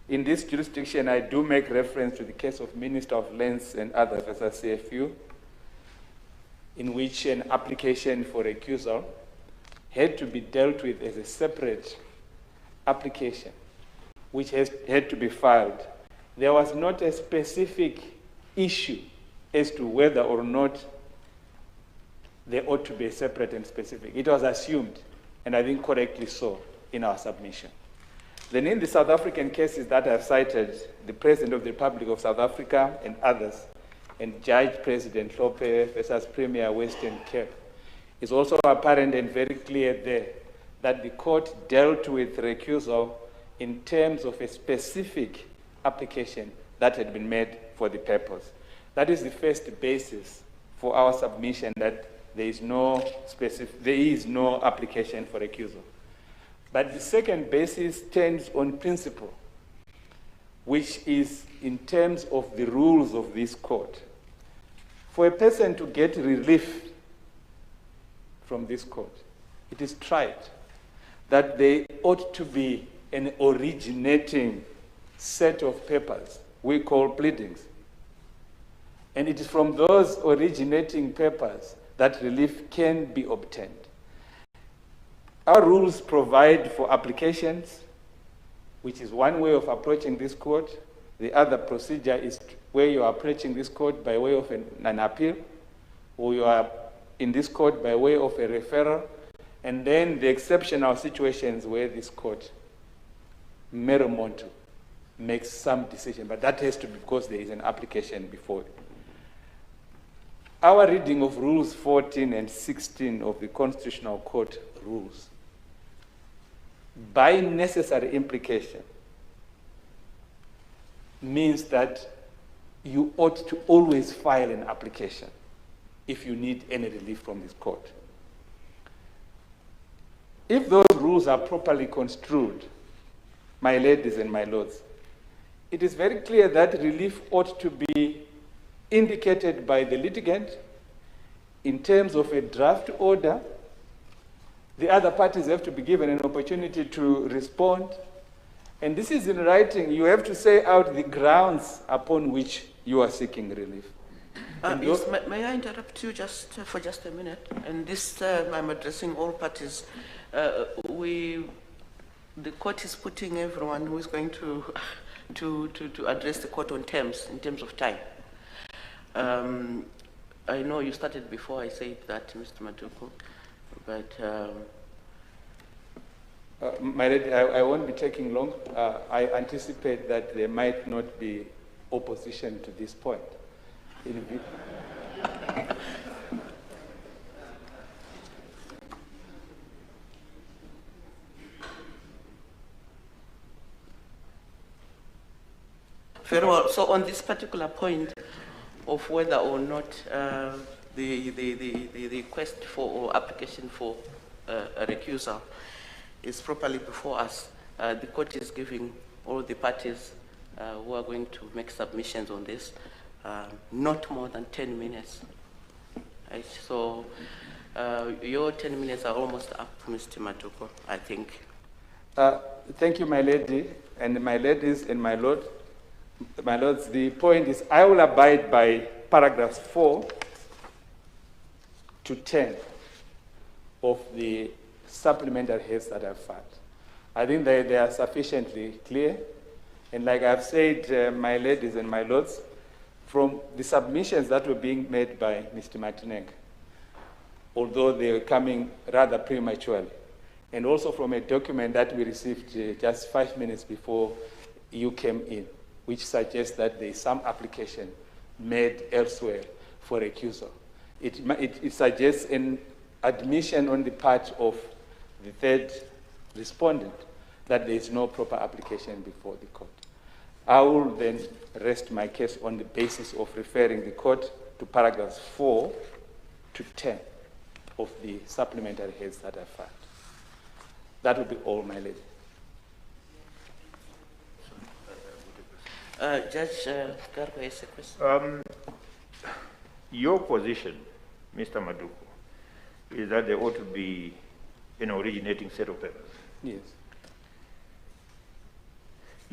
In this jurisdiction, I do make reference to the case of Minister of Lands and others, as I say a few, in which an application for recusal had to be dealt with as a separate application, which had to be filed. There was not a specific issue as to whether or not they ought to be separate and specific. It was assumed, and I think correctly so, in our submission. Then in the South African cases that I've cited, the President of the Republic of South Africa and others, and Judge President Lope versus Premier Western Cape, it's also apparent and very clear there that the court dealt with recusal in terms of a specific application that had been made for the purpose. That is the first basis for our submission, that there is no application for recusal. But the second basis turns on principle, which is in terms of the rules of this court. For a person to get relief from this court, it is tried that there ought to be an originating set of papers we call pleadings. And it is from those originating papers that relief can be obtained. Our rules provide for applications, which is one way of approaching this court. The other procedure is where you are approaching this court by way of an appeal, or you are in this court by way of a referral, and then the exceptional situations where this court may want to make some decision, but that has to be because there is an application before it. Our reading of Rules 14 and 16 of the Constitutional Court rules, by necessary implication, means that you ought to always file an application if you need any relief from this court. If those rules are properly construed, my ladies and my lords, it is very clear that relief ought to be indicated by the litigant in terms of a draft order. The other parties have to be given an opportunity to respond. And this is in writing. You have to say out the grounds upon which you are seeking relief. Yes, may I interrupt you for just a minute? And this time I'm addressing all parties. The court is putting everyone who is going to address the court on terms, in terms of time. I know you started before I said that, Mr. Matuku, but... my lady, I won't be taking long. I anticipate that there might not be opposition to this point. Very well. So on this particular point of whether or not the request for or application for a recusal is properly before us, the court is giving all the parties who are going to make submissions on this not more than 10 minutes. Right? So your 10 minutes are almost up, Mr. Matuko, I think. Thank you, my lady, and my ladies and my lord. My lords, the point is I will abide by paragraphs 4 to 10 of the supplementary heads that I've filed. I think they are sufficiently clear. And like I've said, my ladies and my lords, from the submissions that were being made by Mr. Martinez, although they were coming rather prematurely, and also from a document that we received just 5 minutes before you came in, which suggests that there is some application made elsewhere for recusal. It suggests an admission on the part of the third respondent that there is no proper application before the court. I will then rest my case on the basis of referring the court to paragraphs 4 to 10 of the supplementary heads that I filed. That will be all, my lady. Judge Garba has a question. Your position, Mr. Maduku, is that there ought to be an originating set of papers. Yes.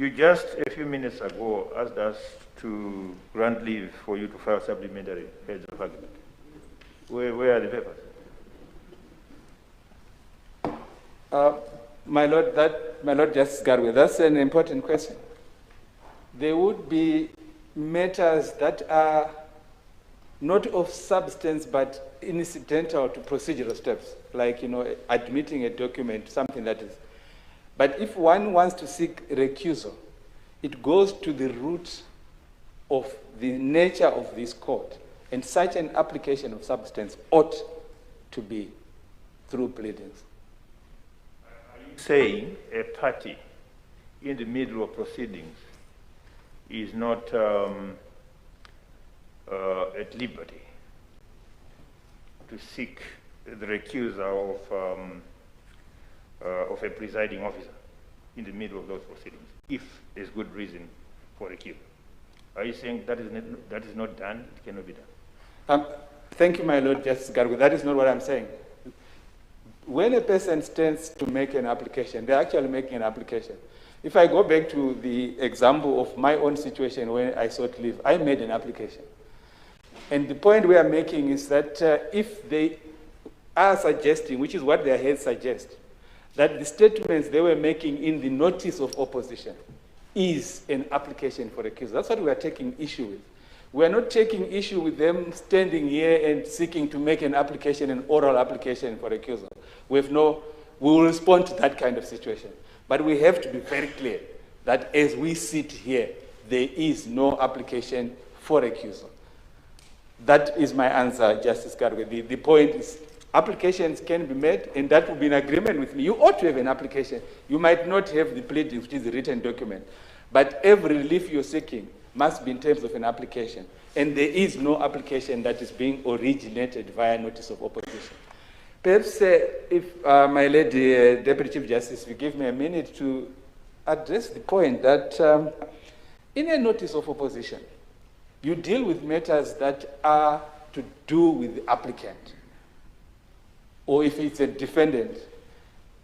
You just a few minutes ago asked us to grant leave for you to file supplementary heads of argument. Where are the papers? My Lord Justice Garwe, that's an important question. There would be matters that are not of substance but incidental to procedural steps, like admitting a document, something that is. But if one wants to seek recusal, it goes to the root of the nature of this court, and such an application of substance ought to be through pleadings. Saying a party in the middle of proceedings is not at liberty to seek the recusal of a presiding officer in the middle of those proceedings, if there's good reason for recusal. Are you saying that is not done? It cannot be done? Thank you, my Lord Justice Garwe. That is not what I'm saying. When a person stands to make an application, they're actually making an application. If I go back to the example of my own situation when I sought leave, I made an application. And the point we are making is that if they are suggesting, which is what their heads suggest, that the statements they were making in the notice of opposition is an application for recusal. That's what we are taking issue with. We are not taking issue with them standing here and seeking to make an application, an oral application for recusal. We will respond to that kind of situation. But we have to be very clear that as we sit here, there is no application for recusal. That is my answer, Justice Garwe. The point is, applications can be made, and that will be in agreement with me. You ought to have an application. You might not have the pleadings, which is a written document, but every relief you're seeking must be in terms of an application. And there is no application that is being originated via notice of opposition. Perhaps if my lady Deputy Chief Justice will give me a minute to address the point that in a notice of opposition, you deal with matters that are to do with the applicant, or if it's a defendant.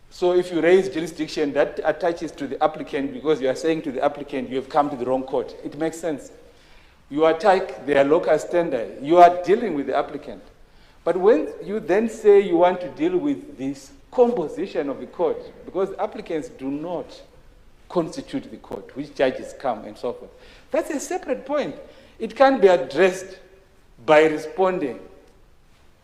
So if you raise jurisdiction that attaches to the applicant because you are saying to the applicant, you have come to the wrong court, it makes sense. You attack their local standard, you are dealing with the applicant. But when you then say you want to deal with this composition of the court, because applicants do not constitute the court, which judges come and so forth, that's a separate point. It can be addressed by responding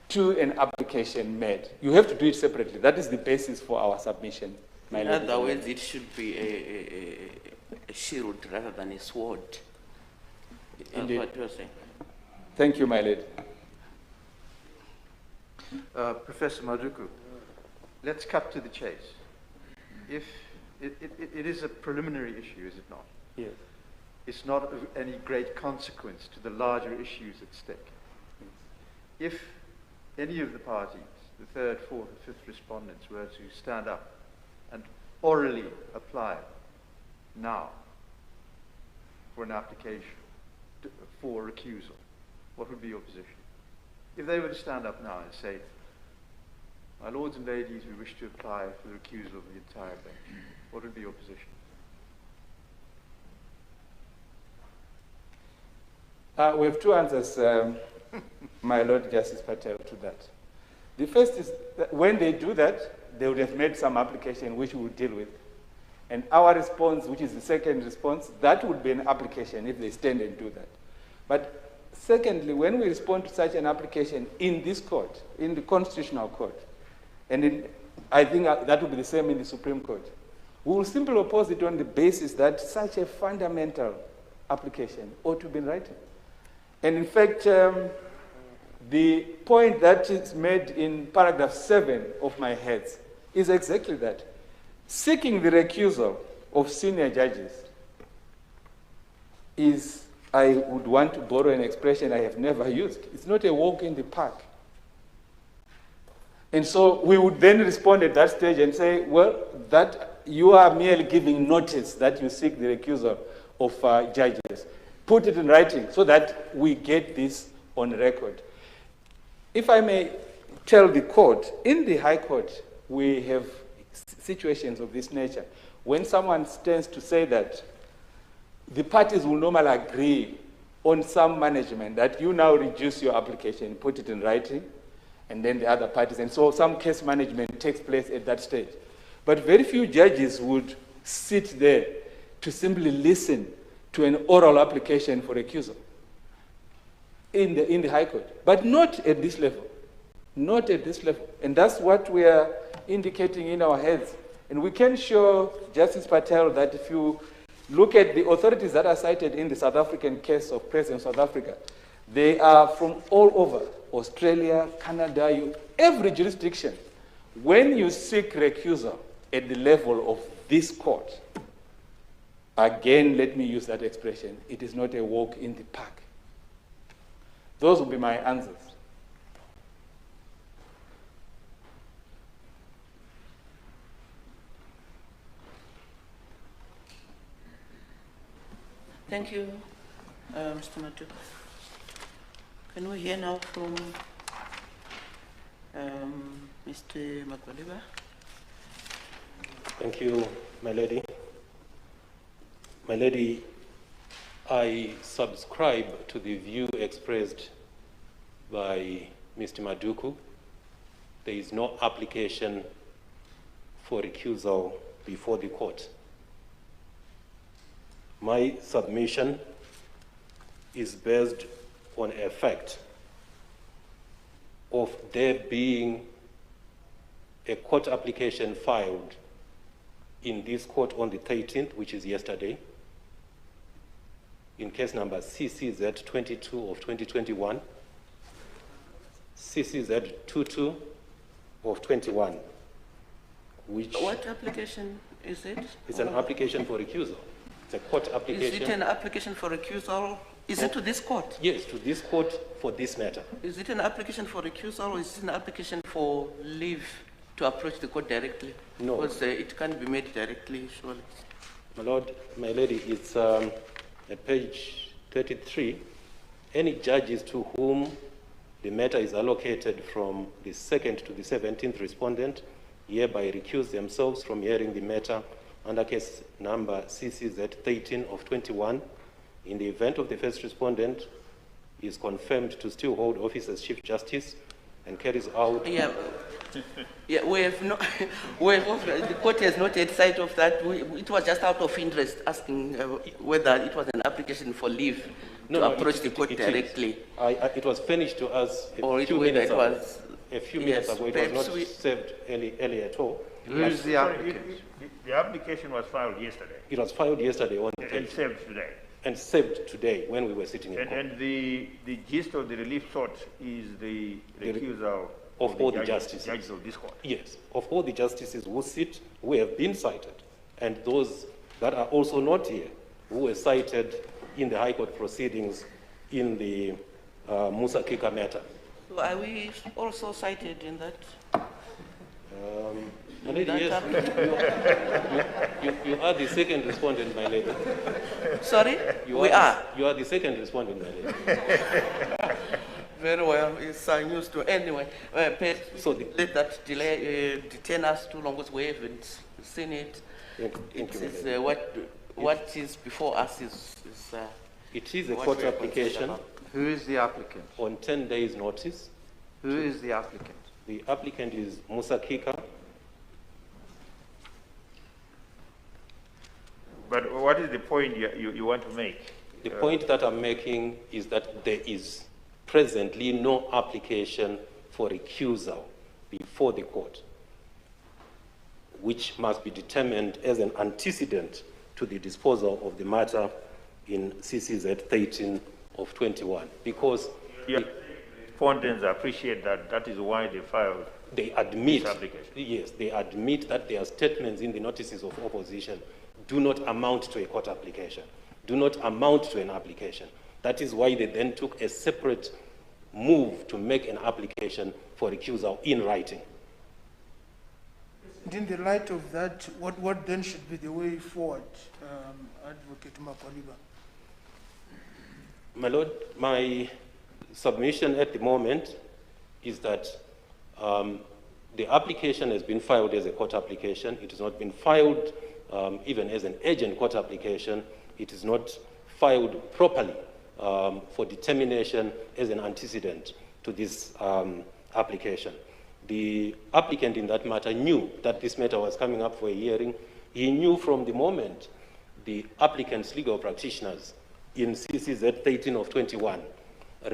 to an application made. You have to do it separately. That is the basis for our submission. In other words, it should be a shield rather than a sword. Indeed. What you're saying. Thank you, my lady. Professor Maduku, let's cut to the chase. If it is a preliminary issue, is it not? Yes. It's not of any great consequence to the larger issues at stake. If any of the parties, the third, fourth, or fifth respondents, were to stand up and orally apply now for an application for recusal, what would be your position? If they were to stand up now and say, my lords and ladies, we wish to apply for the recusal of the entire bench, what would be your position? We have two answers, my Lord Justice Patel, to that. The first is that when they do that, they would have made some application which we will deal with. And our response, which is the second response, that would be an application if they stand and do that. But secondly, when we respond to such an application in this court, in the Constitutional Court, and I think that would be the same in the Supreme Court, we will simply oppose it on the basis that such a fundamental application ought to be in writing. And in fact, the point that is made in paragraph 7 of my heads is exactly that. Seeking the recusal of senior judges is, I would want to borrow an expression I have never used. It's not a walk in the park. And so we would then respond at that stage and say, well, that you are merely giving notice that you seek the recusal of judges. Put it in writing so that we get this on record. If I may tell the court, in the High Court, we have situations of this nature. When someone stands to say that the parties will normally agree on some management that you now reduce your application, put it in writing, and then the other parties. And so some case management takes place at that stage. But very few judges would sit there to simply listen to an oral application for recusal in the High Court. But not at this level. Not at this level. And that's what we are indicating in our heads. And we can show Justice Patel that if you look at the authorities that are cited in the South African case of President South Africa, they are from all over, Australia, Canada, every jurisdiction. When you seek recusal at the level of this court, again, let me use that expression, it is not a walk in the park. Those will be my answers. Thank you, Mr. Matu. Can we hear now from Mr. Malaba? Thank you, my lady. My lady, I subscribe to the view expressed by Mr. Maduku. There is no application for recusal before the court. My submission is based on a fact of there being a court application filed in this court on the 13th, which is yesterday, in case number CCZ 22 of 2021, CCZ 22 of 21, which... What application is it? It's an application for recusal. It's a court application. Is it an application for recusal? Is it to this court? Yes, to this court for this matter. Is it an application for recusal or is it an application for leave to approach the court directly? No. Because it can't be made directly, surely. My lord, my lady, it's at page 33. Any judges to whom the matter is allocated from the 2nd to the 17th respondent hereby recuse themselves from hearing the matter under case number CCZ 13 of 21. In the event of the first respondent is confirmed to still hold office as Chief Justice and carries out... Yeah, we have no, the court has not had sight of that. It was just out of interest asking whether it was an application for leave to approach the court directly. It was finished to us a few minutes ago. It was not served earlier at all. Who is the applicant? The application was filed yesterday. It was filed yesterday on the And served today. and served today when we were sitting in court. And the gist of the relief sought is the recusal of all the justices. Judges of this court. Yes, of all the justices who sit, who have been cited, and those that are also not here, who were cited in the High Court proceedings in the Musa Kika matter. So are we also cited in that? My lady, yes, you are the second respondent, my lady. Sorry? You are the second respondent, my lady. Very well. It's news to anyway. So let that delay detain us too long because we haven't seen it. Thank you, Is, what is before us is it is a court application. Who is the applicant? On 10 days' notice. Who is the applicant? The applicant is Musa Kika. But what is the point you want to make? The point that I'm making is that there is presently no application for recusal before the court, which must be determined as an antecedent to the disposal of the matter in CCZ 13 of 21. Because respondents appreciate that is why they filed they admit, this application. yes, they admit that their statements in the notices of opposition do not amount to a court application, do not amount to an application. That is why they then took a separate move to make an application for recusal in writing. And in the light of that, what then should be the way forward, Advocate Makwaliba? My Lord, my submission at the moment is that the application has been filed as a court application. It has not been filed even as an urgent court application. it is not filed properly for determination as an antecedent to this application. The applicant in that matter knew that this matter was coming up for a hearing. He knew from the moment the applicant's legal practitioners in CCZ 13 of 21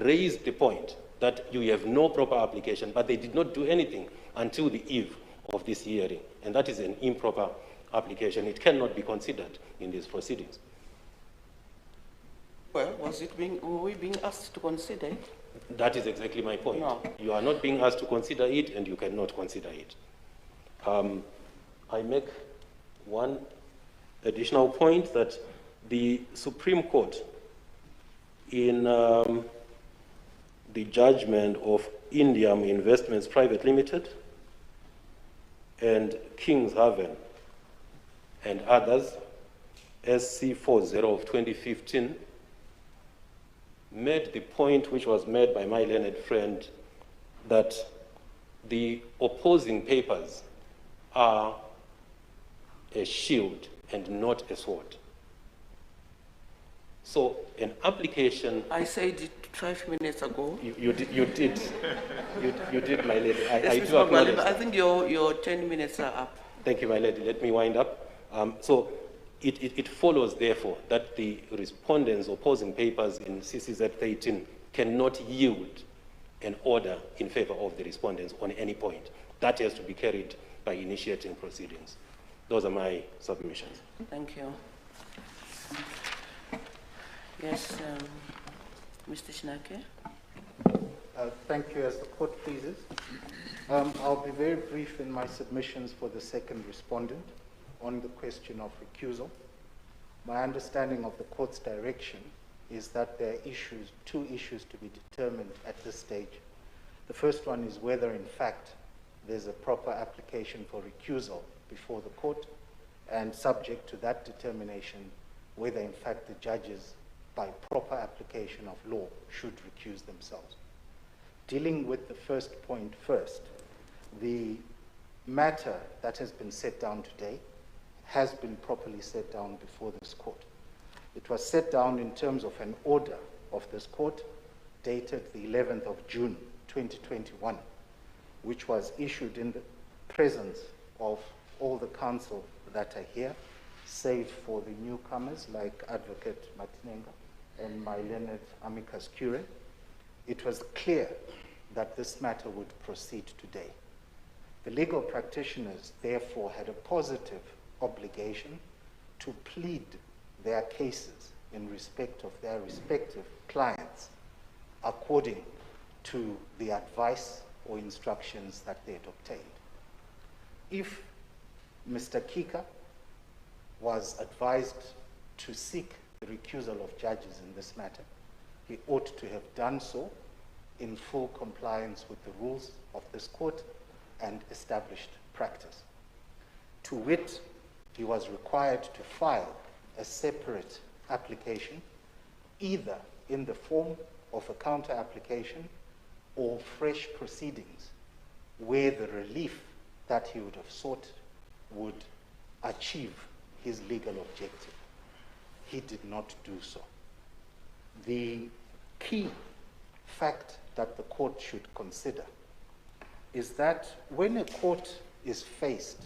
raised the point that you have no proper application, but they did not do anything until the eve of this hearing, and that is an improper application. It cannot be considered in these proceedings. Well, were we being asked to consider it? That is exactly my point. No. You are not being asked to consider it, and you cannot consider it. I make one additional point that the Supreme Court, in the judgment of Indiam Investments Private Limited and King's Haven and others, SC40 of 2015, made the point which was made by my learned friend that the opposing papers are a shield and not a sword. So an application... I said it 5 minutes ago. You did, you did, my lady. I Yes, do Mr. acknowledge Malaba, I that. think your 10 minutes are up. Thank you, my lady. Let me wind up. So it follows, therefore, that the respondents' opposing papers in CCZ 13 cannot yield an order in favor of the respondents on any point. That has to be carried by initiating proceedings. Those are my submissions. Thank you. Yes, Mr. Shinake? Thank you. As the court pleases, I'll be very brief in my submissions for the second respondent on the question of recusal. My understanding of the court's direction is that there are two issues to be determined at this stage. The first one is whether, in fact, there's a proper application for recusal before the court, and subject to that determination, whether, in fact, the judges, by proper application of law, should recuse themselves. Dealing with the first point first, the matter that has been set down today has been properly set down before this court. It was set down in terms of an order of this court dated the 11th of June 2021, which was issued in the presence of all the counsel that are here, save for the newcomers like Advocate Matinenga and my learned amicus curiae. It was clear that this matter would proceed today. The legal practitioners, therefore, had a positive obligation to plead their cases in respect of their respective clients according to the advice or instructions that they had obtained. If Mr. Kika was advised to seek the recusal of judges in this matter, he ought to have done so in full compliance with the rules of this court and established practice. To wit, he was required to file a separate application, either in the form of a counter application or fresh proceedings, where the relief that he would have sought would achieve his legal objective. He did not do so. The key fact that the court should consider is that when a court is faced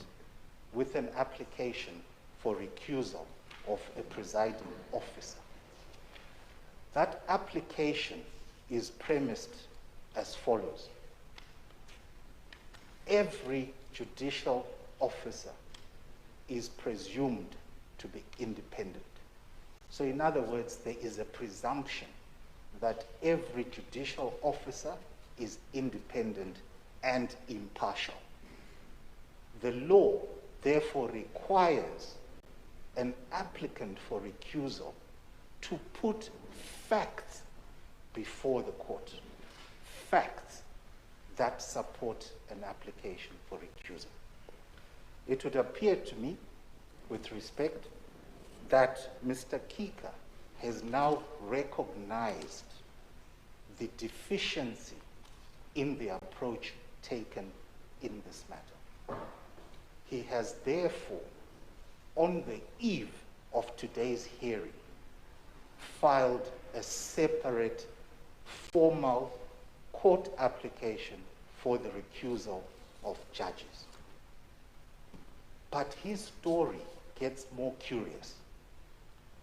with an application for recusal of a presiding officer, that application is premised as follows. Every judicial officer is presumed to be independent. So in other words, there is a presumption that every judicial officer is independent and impartial. The law therefore requires an applicant for recusal to put facts before the court, facts that support an application for recusal. It would appear to me, with respect, that Mr. Kika has now recognized the deficiency in the approach taken in this matter. He has therefore, on the eve of today's hearing, filed a separate formal court application for the recusal of judges. But his story gets more curious.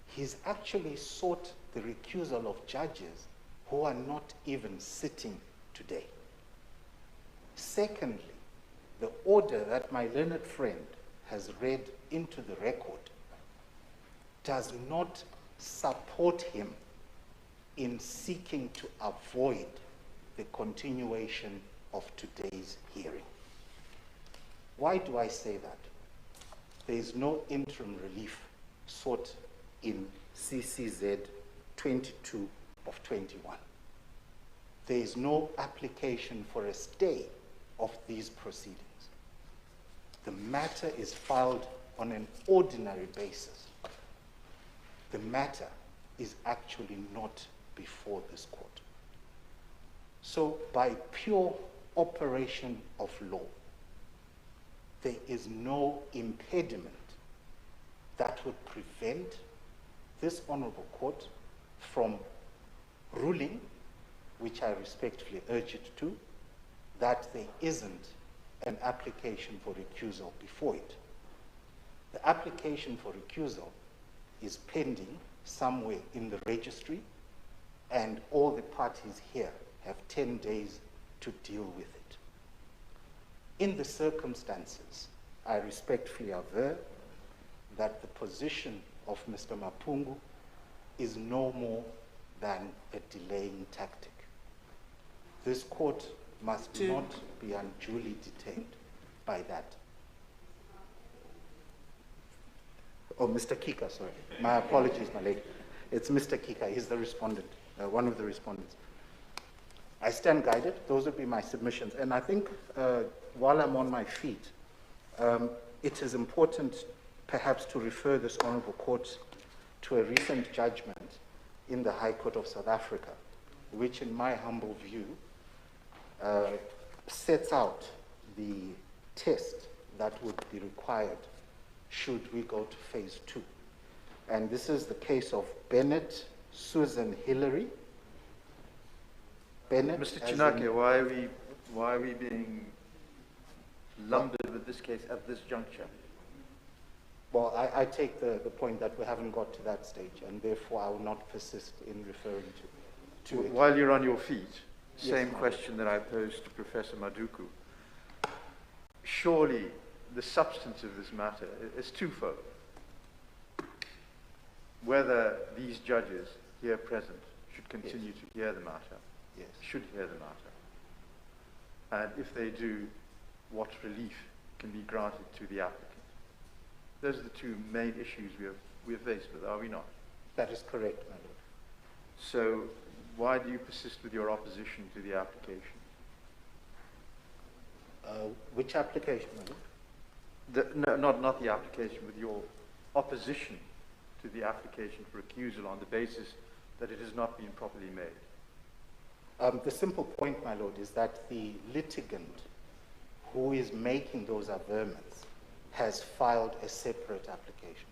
He's actually sought the recusal of judges who are not even sitting today. Secondly, the order that my learned friend has read into the record does not support him in seeking to avoid the continuation of today's hearing. Why do I say that? There is no interim relief sought in CCZ 22 of 21. There is no application for a stay of these proceedings. The matter is filed on an ordinary basis. The matter is actually not before this court. So by pure operation of law, there is no impediment that would prevent this honorable court from ruling, which I respectfully urge it to, that there isn't an application for recusal before it. The application for recusal is pending somewhere in the registry, and all the parties here have 10 days to deal with it. In the circumstances, I respectfully aver that the position of Mr. Mapungu is no more than a delaying tactic. This court must not be unduly detained by that. Oh, Mr. Kika, sorry. My apologies, my lady. It's Mr. Kika. He's the respondent, one of the respondents. I stand guided. Those would be my submissions. And I think while I'm on my feet, it is important perhaps to refer this honorable court to a recent judgment in the High Court of South Africa, which in my humble view sets out the test that would be required should we go to phase 2. And this is the case of Bennett, Susan Hillary. Bennett, Mr. Chinake, why are we being lumped with this case at this juncture? Well, I take the point that we haven't got to that stage, and therefore I will not persist in referring to it. While you're on your feet, Yes, same question that I posed to Professor Maduku. Surely the substance of this matter is twofold. Whether these judges here present should continue to hear the matter, should hear the matter, and if they do, what relief can be granted to the applicant. Those are the two main issues we are faced with, are we not? That is correct, my lord. So why do you persist with your opposition to the application? Which application, my lord? No, not the application, with your opposition to the application for recusal on the basis that it has not been properly made. The simple point, my lord, is that the litigant who is making those averments has filed a separate application.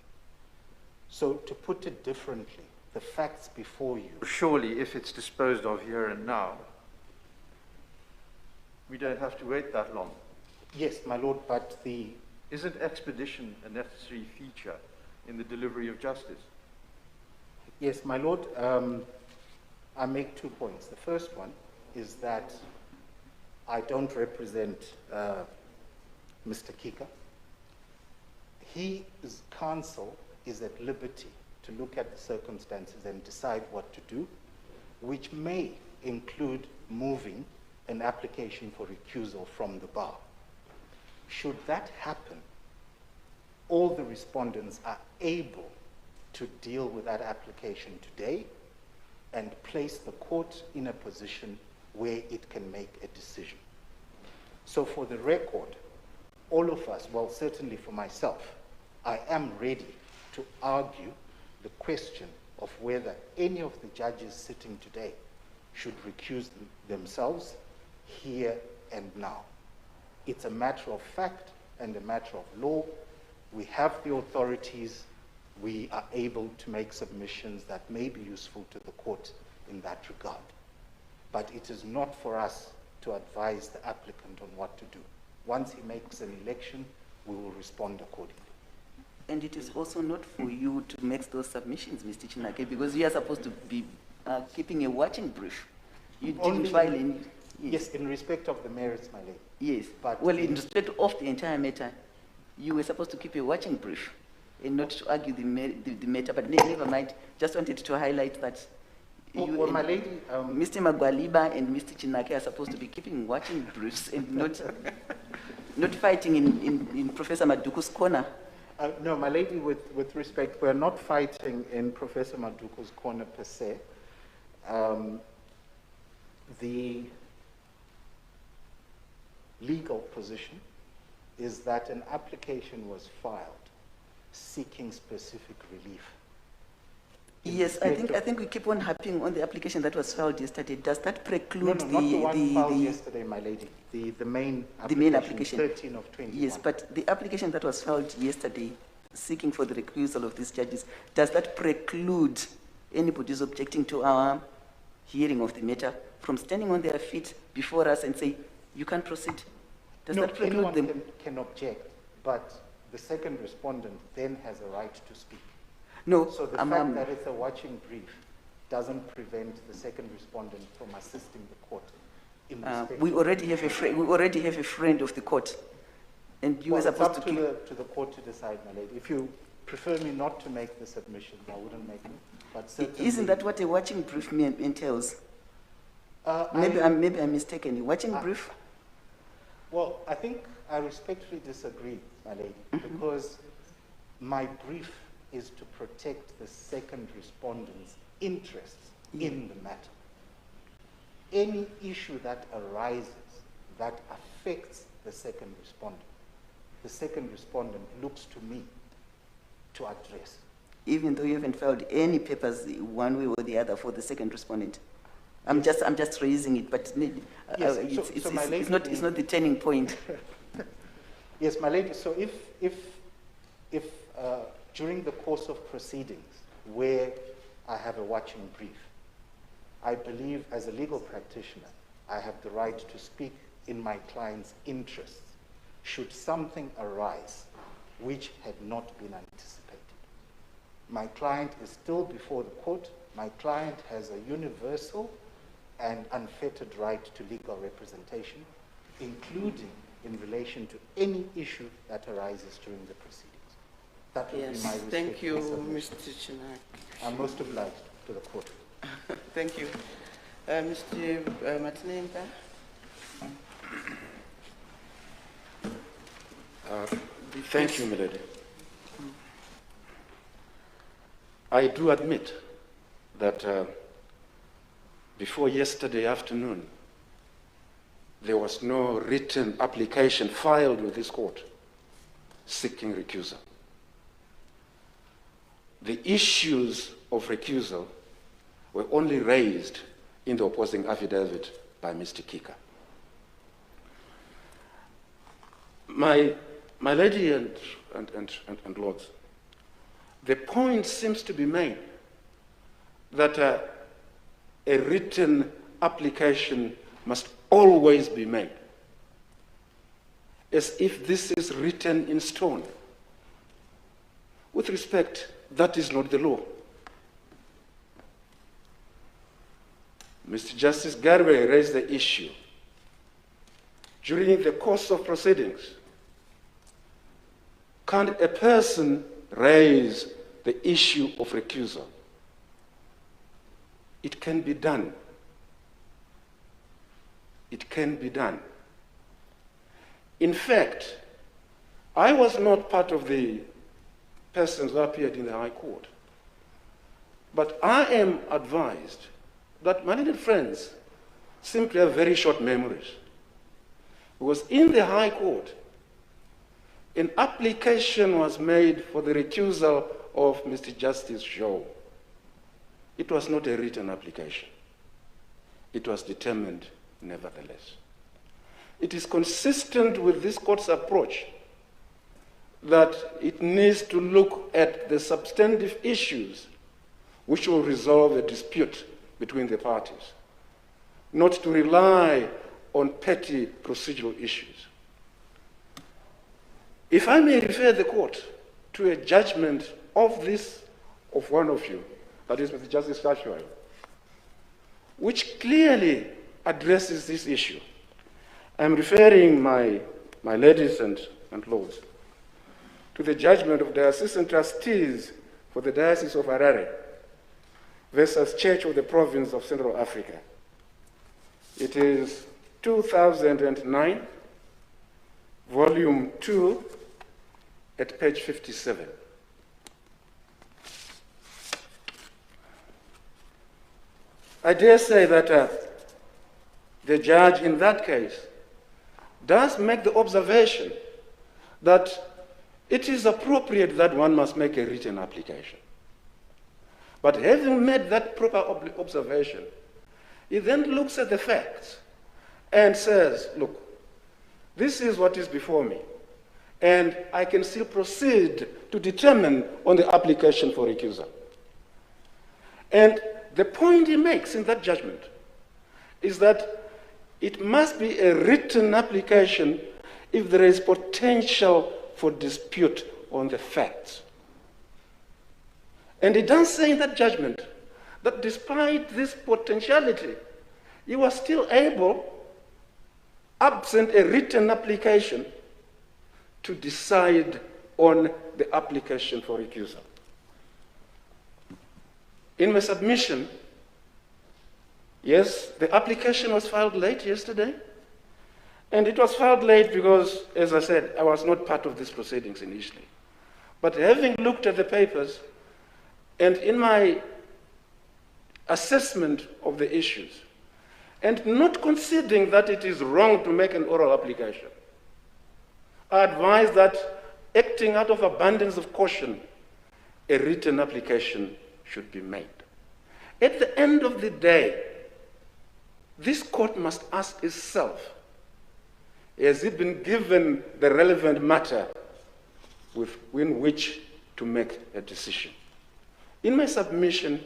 So to put it differently, the facts before you... Surely, if it's disposed of here and now, we don't have to wait that long. Yes, my lord, but the... Isn't expedition a necessary feature in the delivery of justice? Yes, my lord, I make 2 points. The first one is that I don't represent Mr. Kika. His counsel is at liberty to look at the circumstances and decide what to do, which may include moving an application for recusal from the bar. Should that happen, all the respondents are able to deal with that application today and place the court in a position where it can make a decision. So for the record, all of us, well, certainly for myself, I am ready to argue the question of whether any of the judges sitting today should recuse themselves here and now. It's a matter of fact and a matter of law. We have the authorities we are able to make submissions that may be useful to the court in that regard. But it is not for us to advise the applicant on what to do. Once he makes an election, we will respond accordingly. And it is also not for you to make those submissions, Mr. Chinake, because you are supposed to be keeping a watching brief. You didn't file any. Yes, in respect of the merits, my lady. Yes, But well, in respect of the entire matter, you were supposed to keep a watching brief and not to argue the matter, but never mind. Just wanted to highlight that Well, my lady, Mr. Magwaliba and Mr. Chinake are supposed to be keeping watching briefs and not fighting in Professor Maduku's corner. no, my lady, with respect, we're not fighting in Professor Maduku's corner per se. The legal position is that an application was filed seeking specific relief. Yes, I think we keep on harping on the application that was filed yesterday. Does that preclude No, not the one filed yesterday, my lady. The main application, the main application, 13 of 21. Yes, but the application that was filed yesterday, seeking for the recusal of these judges, does that preclude anybody who's objecting to our hearing of the matter from standing on their feet before us and say, you can't proceed? Does No, that preclude anyone them? can object, but the second respondent then has a right to speak. No, So the fact that it's a watching brief doesn't prevent the second respondent from assisting the court in respect. we already have a friend of the court, and you Well, were it's supposed up to keep. to the court to decide, my lady. If you prefer me not to make the submissions, I wouldn't make them. But certainly, Isn't that what a watching brief entails? Maybe I- I'm mistaken. A watching brief? Well, I think I respectfully disagree, my lady, because my brief is to protect the second respondent's interests in the matter. Any issue that arises that affects the second respondent looks to me to address. Even though you haven't filed any papers one way or the other for the second respondent. I'm just raising it, but Yes, it's not the turning point. Yes, my lady, so if during the course of proceedings where I have a watching brief, I believe as a legal practitioner, I have the right to speak in my client's interests should something arise which had not been anticipated. My client is still before the court. My client has a universal and unfettered right to legal representation, including in relation to any issue that arises during the proceedings. That would be my Yes, thank you, submission. Mr. Chinak. I'm most obliged to the court. Thank you. Mr. Matinenka? Thank you, Milady. I do admit that before yesterday afternoon, there was no written application filed with this court seeking recusal. The issues of recusal were only raised in the opposing affidavit by Mr. Kika. My lady and lords, the point seems to be made that a written application must always be made, as if this is written in stone. With respect, that is not the law. Mr. Justice Garvey raised the issue during the course of proceedings. Can a person raise the issue of recusal? It can be done. It can be done. In fact, I was not part of the persons who appeared in the High Court, but I am advised that my little friends simply have very short memories. Because in the High Court, an application was made for the recusal of Mr. Justice Shaw. It was not a written application. It was determined nevertheless. It is consistent with this court's approach that it needs to look at the substantive issues which will resolve the dispute between the parties, not to rely on petty procedural issues. If I may refer the court to a judgment of one of you, that is Mr. Justice Cashwell, which clearly addresses this issue. I'm referring my ladies and lords to the judgment of the Assistant Trustees for the Diocese of Harare versus Church of the Province of Central Africa. It is 2009, volume 2, at page 57. I dare say that the judge in that case does make the observation that it is appropriate that one must make a written application. But having made that proper observation, he then looks at the facts and says, look, this is what is before me, and I can still proceed to determine on the application for recusal. And the point he makes in that judgment is that it must be a written application if there is potential for dispute on the facts. And he does say in that judgment that despite this potentiality, he was still able, absent a written application, to decide on the application for recusal. In my submission, yes, the application was filed late yesterday, and it was filed late because, as I said, I was not part of these proceedings initially. But having looked at the papers, and in my assessment of the issues, and not considering that it is wrong to make an oral application, I advise that, acting out of abundance of caution, a written application should be made. At the end of the day, this court must ask itself, has it been given the relevant matter within which to make a decision? In my submission,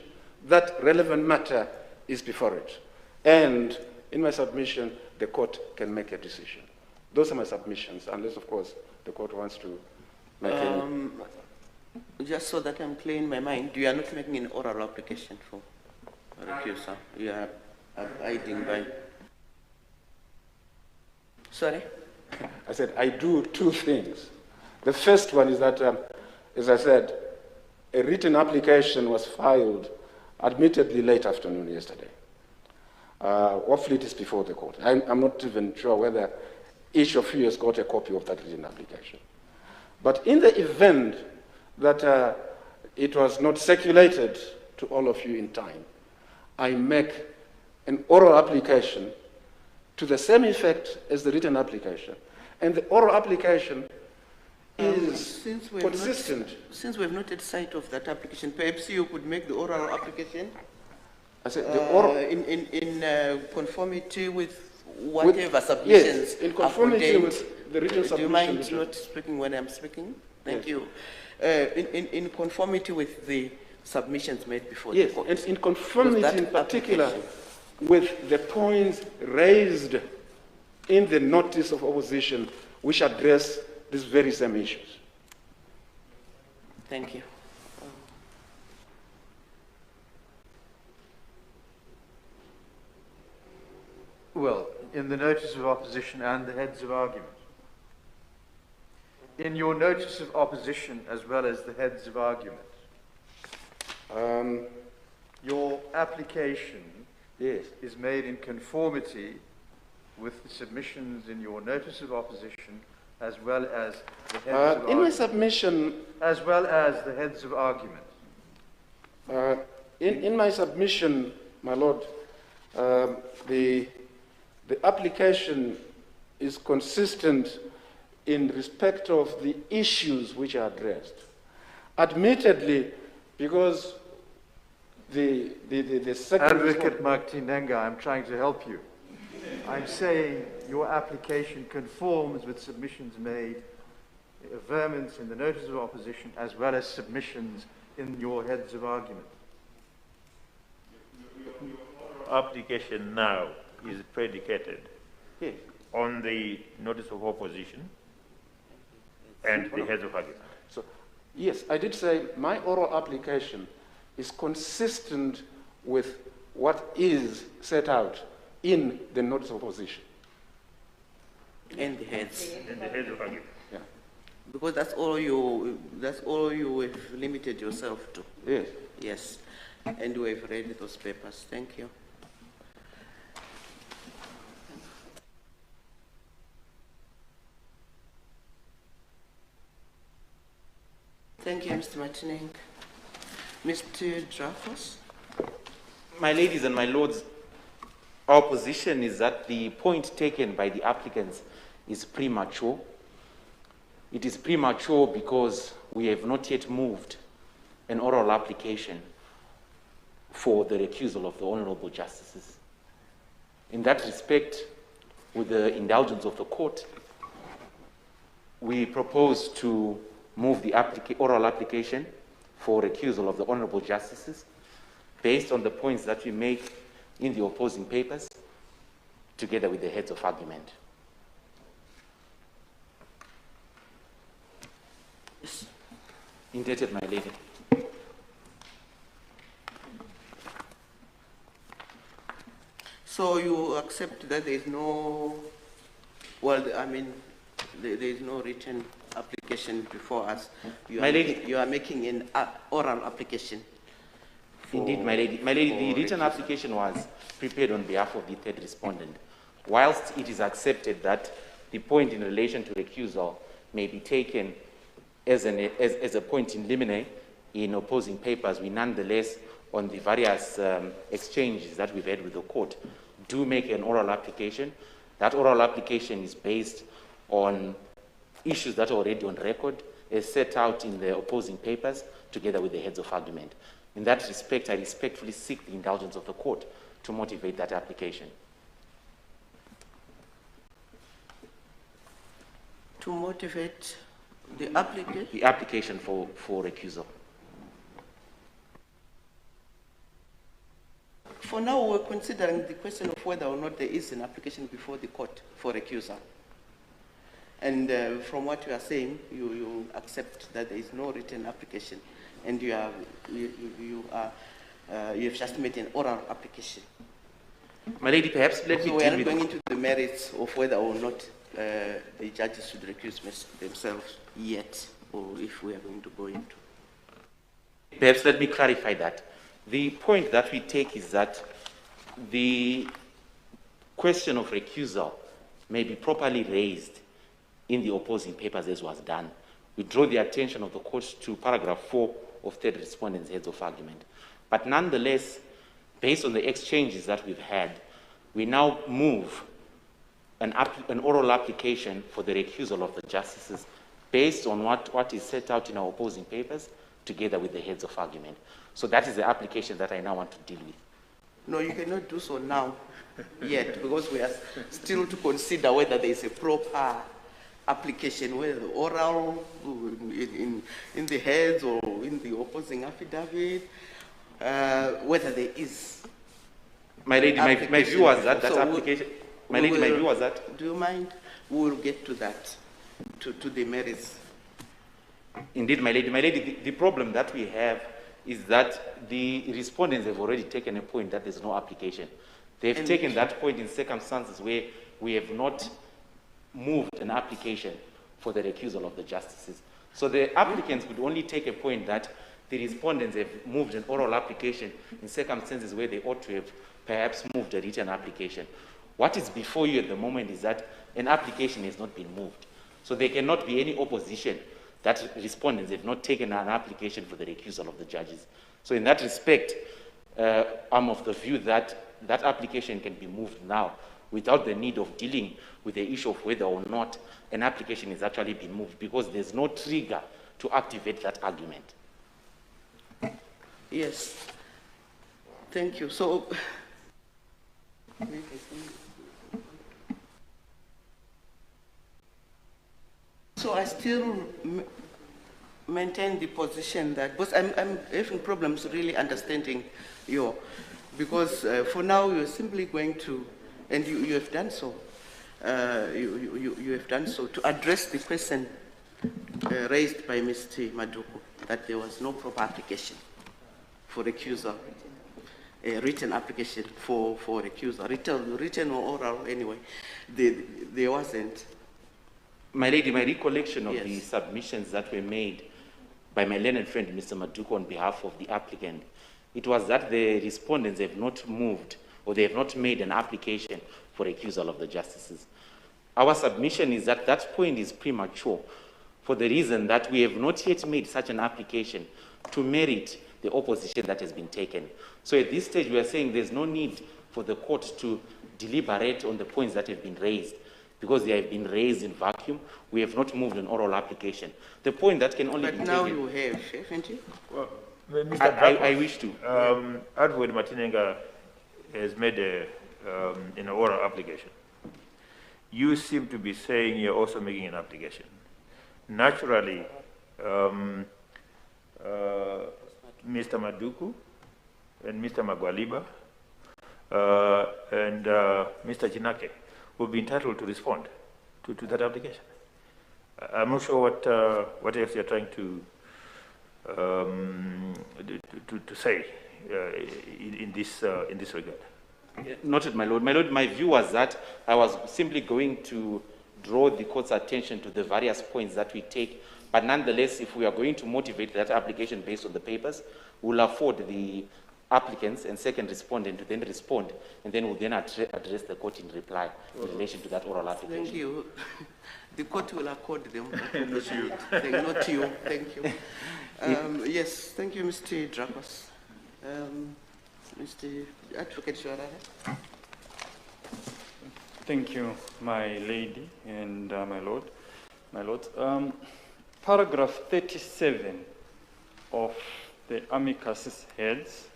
that relevant matter is before it. And in my submission, the court can make a decision. Those are my submissions, unless, of course, the court wants to make any. Just so that I'm clear in my mind, you are not making an oral application for recusal. You are abiding by. Sorry? I said I do two things. The first one is that, as I said, a written application was filed admittedly late afternoon yesterday. Hopefully it is before the court. I'm not even sure whether each of you has got a copy of that written application. But in the event that it was not circulated to all of you in time, I make an oral application to the same effect as the written application. And the oral application is consistent. Since we have not had sight of that application, perhaps you could make the oral application I said the oral, in conformity with whatever submissions. Yes, in conformity with the written submission. Do you mind not speaking when I'm speaking? Thank you. In conformity with the submissions made before the court. Yes, and in conformity in particular with the points raised in the notice of opposition which address these very same issues. Thank you. Well, in the notice of opposition and the heads of argument. In your notice of opposition as well as the heads of argument, your application is made in conformity with the submissions in your notice of opposition as well as the heads of argument. In my submission... As well as the heads of argument. In my submission, my Lord, the application is consistent in respect of the issues which are addressed. Admittedly, because the second... Advocate Martinenga, I'm trying to help you. I'm saying your application conforms with submissions made averments in the notice of opposition as well as submissions in your heads of argument? Application now is predicated Yes. on the notice of opposition and the heads of argument. So, yes, I did say my oral application is consistent with what is set out in the notice of opposition. And the heads. And the heads of argument. Yeah. Because that's all you have limited yourself to. Yes. Yes. And we have read those papers. Thank you. Thank you, Mr. Martineng. Mr. Drafos? My ladies and my lords, our position is that the point taken by the applicants is premature. It is premature because we have not yet moved an oral application for the recusal of the honorable justices. In that respect, with the indulgence of the court, we propose to move the oral application for recusal of the honorable justices based on the points that we make in the opposing papers together with the heads of argument. Yes. Indebted, my lady. So you accept that there is no, well, I mean, there is no written application before us. My lady. You are making an oral application. Indeed, my lady. My lady, the written application was prepared on behalf of the third respondent. Whilst it is accepted that the point in relation to recusal may be taken as a point in limine in opposing papers, we nonetheless, on the various exchanges that we've had with the court, do make an oral application. That oral application is based on issues that are already on record, as set out in the opposing papers, together with the heads of argument. In that respect, I respectfully seek the indulgence of the court to motivate that application. To motivate the application? The application for recusal. For now, we're considering the question of whether or not there is an application before the court for recusal. And from what you are saying, you accept that there is no written application, and you have just made an oral application. My lady, perhaps let me So we deal are with not going into the merits of whether or not the judges should recuse themselves yet, or if we are going to go into. Perhaps let me clarify that. The point that we take is that the question of recusal may be properly raised in the opposing papers as was done. We draw the attention of the court to paragraph 4 of third respondent's heads of argument. But nonetheless, based on the exchanges that we've had, we now move an oral application for the recusal of the justices based on what is set out in our opposing papers together with the heads of argument. So that is the application that I now want to deal with. No, you cannot do so now yet, because we are still to consider whether there is a proper application, whether the oral in the heads or in the opposing affidavit, whether there is. My lady, my view was that that So application. My lady, my view was that. Do you mind? We will get to that, to the merits. Indeed, my lady, the problem that we have is that the respondents have already taken a point that there's no application. They've taken that point in circumstances where we have not moved an application for the recusal of the justices. So the applicants would only take a point that the respondents have moved an oral application in circumstances where they ought to have perhaps moved a written application. What is before you at the moment is that an application has not been moved. So there cannot be any opposition that respondents have not taken an application for the recusal of the judges. So in that respect, I'm of the view that that application can be moved now without the need of dealing with the issue of whether or not an application has actually been moved, because there's no trigger to activate that argument. Yes. Thank you. So, So I still maintain the position that, because I'm having problems really understanding your, because for now you're simply going to, and you have done so, you have done so to address the question raised by Mr. Maduku, that there was no proper application for recusal, a written application for recusal, written or oral anyway, there wasn't. My lady, my recollection of Yes. the submissions that were made by my learned friend, Mr. Maduku, on behalf of the applicant, it was that the respondents have not moved or they have not made an application for recusal of the justices. Our submission is that that point is premature for the reason that we have not yet made such an application to merit the opposition that has been taken. So at this stage, we are saying there's no need for the court to deliberate on the points that have been raised, because they have been raised in vacuum. We have not moved an oral application. The point that can only But be now taken... you have, haven't you? Well, Mr. I wish to. Advocate Martinenga has made an oral application. You seem to be saying you're also making an application. Naturally, Mr. Maduku and Mr. Magwaliba and Mr. Chinake will be entitled to respond to that application. I'm not sure what else you're trying to say in this regard. Noted, my lord. My lord, my view was that I was simply going to draw the court's attention to the various points that we take, but nonetheless, if we are going to motivate that application based on the papers, we'll afford the applicants and second respondent to then respond, and then we'll then address the court in reply in relation to that oral application. Thank you. The court will accord them. Not you. Not you. Thank you. Yes, thank you, Mr. Dracos. Mr. Advocate Sharara. Thank you, my lady and my lord. My lord, paragraph 37 of the amicus heads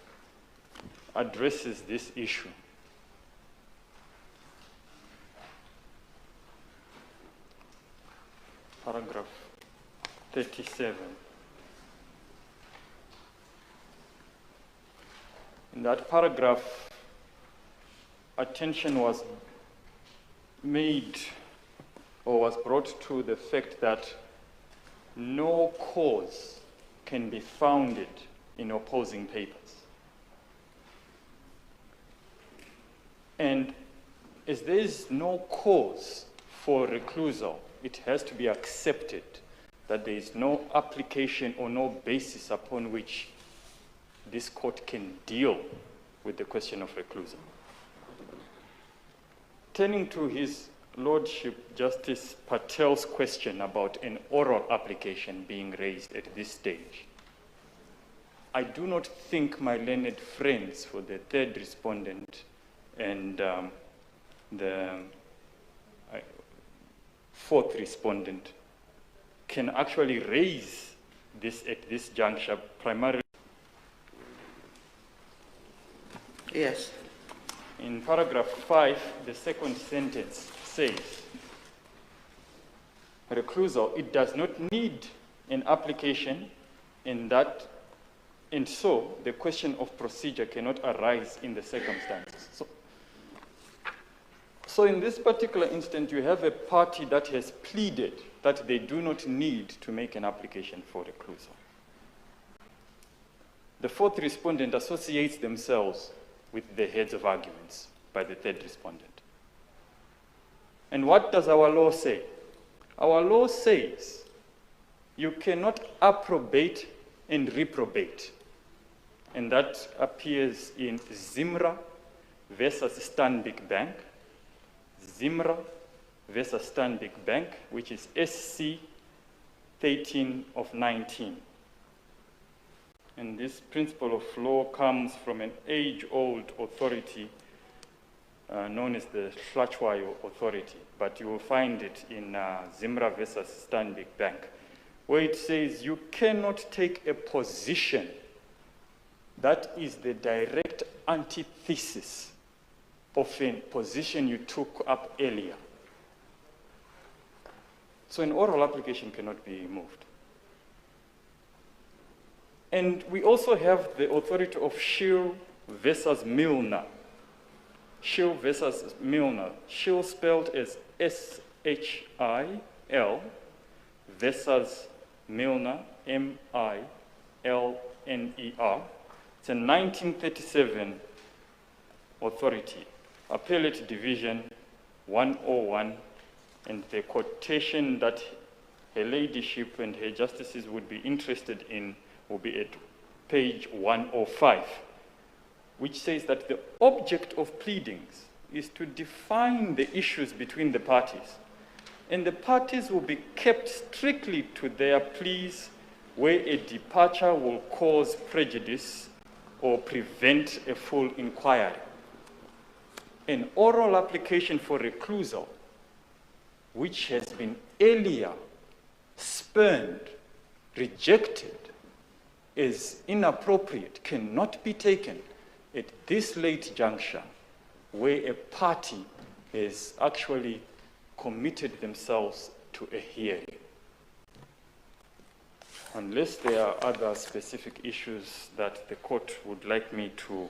addresses this issue. Paragraph 37. In that paragraph, attention was made or was brought to the fact that no cause can be founded in opposing papers. And as there is no cause for recusal, it has to be accepted that there is no application or no basis upon which this court can deal with the question of recusal. Turning to His Lordship Justice Patel's question about an oral application being raised at this stage, I do not think my learned friends for the third respondent and the fourth respondent can actually raise this at this juncture, primarily. Yes. In paragraph 5, the second sentence says, recusal, it does not need an application, and so the question of procedure cannot arise in the circumstances. So in this particular instance, you have a party that has pleaded that they do not need to make an application for recusal. The fourth respondent associates themselves with the heads of arguments by the third respondent. And what does our law say? Our law says you cannot approbate and reprobate. And that appears in Zimra versus Stanbic Bank. Zimra versus Stanbic Bank, which is SC 13 of 19. And this principle of law comes from an age-old authority known as the Schlachwayo Authority, but you will find it in Zimra versus Stanbic Bank, where it says you cannot take a position that is the direct antithesis of a position you took up earlier. So an oral application cannot be moved. And we also have the authority of Schill versus Milner. Schill versus Milner. Schill spelled as S-H-I-L versus Milner, M-I-L-N-E-R. It's a 1937 authority, Appellate Division 101, and the quotation that Her Ladyship and Her Justices would be interested in will be at page 105, which says that the object of pleadings is to define the issues between the parties, and the parties will be kept strictly to their pleas where a departure will cause prejudice or prevent a full inquiry. An oral application for recusal, which has been earlier spurned, rejected, is inappropriate, cannot be taken at this late juncture where a party has actually committed themselves to a hearing. Unless there are other specific issues that the court would like me to